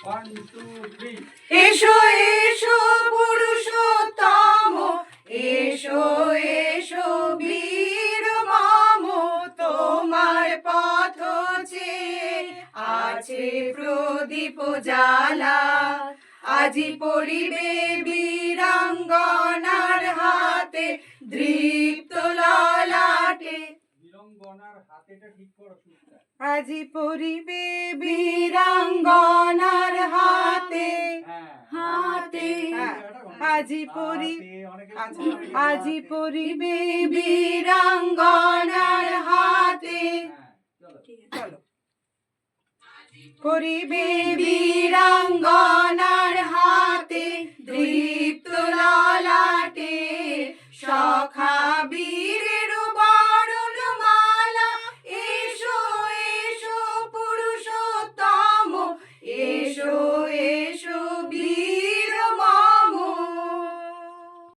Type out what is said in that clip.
1 2 3 এসো এসো পুরুষোত্তম, এসো এসো বীর মম, তোমার পথ চেয়ে আছে প্রদীপ জ্বালা। আজি পড়িবে বীরাঙ্গনার হাতে দৃপ্ত ললাটে। বীরাঙ্গনার হাতেটা ঠিক করো সুরটা। আজি পড়িবে বীরাঙ্গনার হাতে হাতে, আজি পড়িবে বীরাঙ্গনার হাতে। চলো পড়িবে বীরাঙ্গনার হাতে দৃপ্ত ললাটে, সখা বীর